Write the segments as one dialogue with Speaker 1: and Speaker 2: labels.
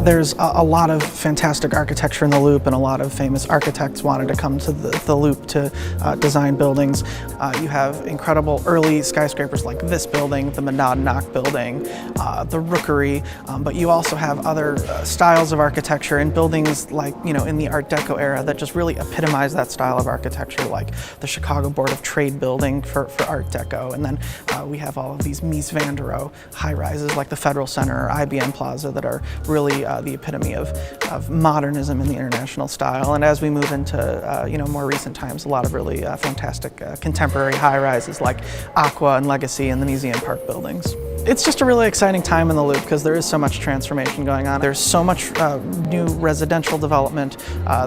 Speaker 1: There's a lot of fantastic architecture in the Loop, and a lot of famous architects wanted to come to the Loop to design buildings. You have incredible early skyscrapers like this building, the Monadnock building, the Rookery, but you also have other styles of architecture in buildings like, in the Art Deco era that just really epitomize that style of architecture, like the Chicago Board of Trade building for Art Deco. And then we have all of these Mies van der Rohe high-rises like the Federal Center or IBM Plaza that are really the epitome of modernism in the international style. And as we move into more recent times, a lot of really fantastic contemporary high-rises like Aqua and Legacy and the Museum Park buildings. It's just a really exciting time in the Loop because there is so much transformation going on. There's so much new residential development.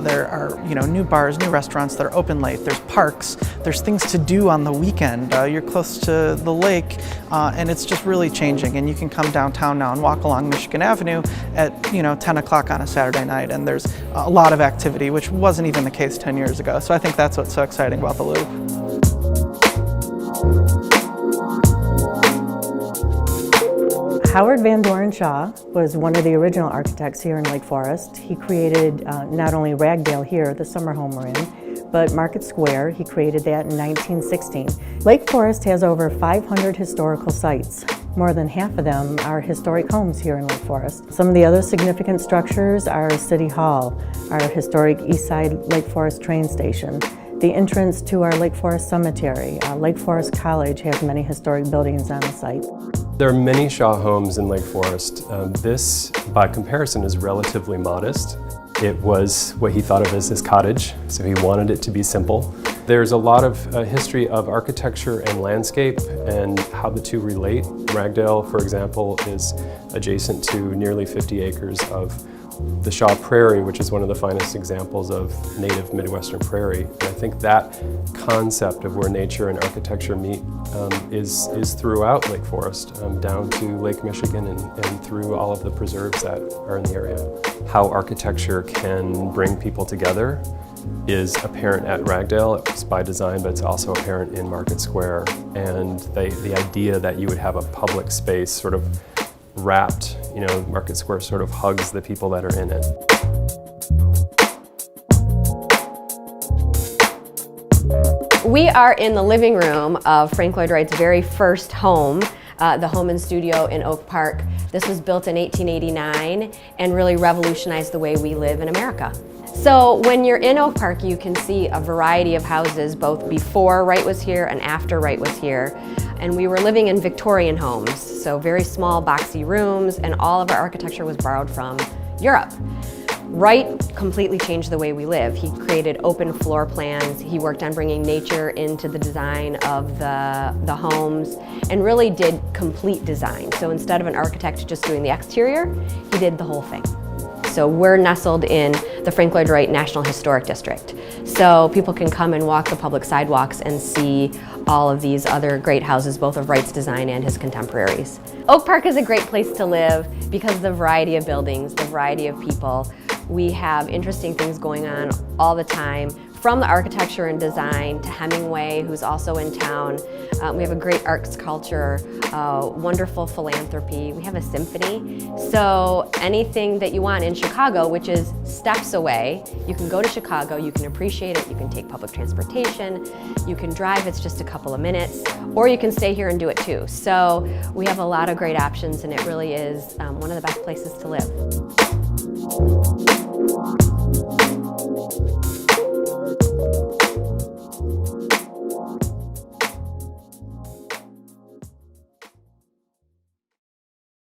Speaker 1: There are new bars, new restaurants that are open late. There's parks. There's things to do on the weekend. You're close to the lake, and it's just really changing. And you can come downtown now and walk along Michigan Avenue at 10 o'clock on a Saturday night, and there's a lot of activity, which wasn't even the case 10 years ago. So I think that's what's so exciting about the Loop.
Speaker 2: Howard Van Doren Shaw was one of the original architects here in Lake Forest. He created not only Ragdale here, the summer home we're in, but Market Square. He created that in 1916. Lake Forest has over 500 historical sites. More than half of them are historic homes here in Lake Forest. Some of the other significant structures are City Hall, our historic East Side Lake Forest train station, the entrance to our Lake Forest Cemetery. Lake Forest College has many historic buildings on the site.
Speaker 3: There are many Shaw homes in Lake Forest. This, by comparison, is relatively modest. It was what he thought of as his cottage, so he wanted it to be simple. There's a lot of history of architecture and landscape and how the two relate. Ragdale, for example, is adjacent to nearly 50 acres of the Shaw Prairie, which is one of the finest examples of native Midwestern prairie. And I think that concept of where nature and architecture meet is throughout Lake Forest, down to Lake Michigan and through all of the preserves that are in the area. How architecture can bring people together is apparent at Ragdale. It's by design, but it's also apparent in Market Square. And the idea that you would have a public space sort of wrapped, Market Square sort of hugs the people that are in it.
Speaker 4: We are in the living room of Frank Lloyd Wright's very first home, the home and studio in Oak Park. This was built in 1889 and really revolutionized the way we live in America. So when you're in Oak Park, you can see a variety of houses, both before Wright was here and after Wright was here. And we were living in Victorian homes, so very small boxy rooms, and all of our architecture was borrowed from Europe. Wright completely changed the way we live. He created open floor plans. He worked on bringing nature into the design of the homes and really did complete design. So instead of an architect just doing the exterior, he did the whole thing. So we're nestled in the Frank Lloyd Wright National Historic District. So people can come and walk the public sidewalks and see all of these other great houses, both of Wright's design and his contemporaries. Oak Park is a great place to live because of the variety of buildings, the variety of people. We have interesting things going on all the time, from the architecture and design to Hemingway, who's also in town. We have a great arts culture, wonderful philanthropy. We have a symphony. So anything that you want in Chicago, which is steps away, you can go to Chicago, you can appreciate it, you can take public transportation, you can drive, it's just a couple of minutes, or you can stay here and do it too. So we have a lot of great options, and it really is one of the best places to live.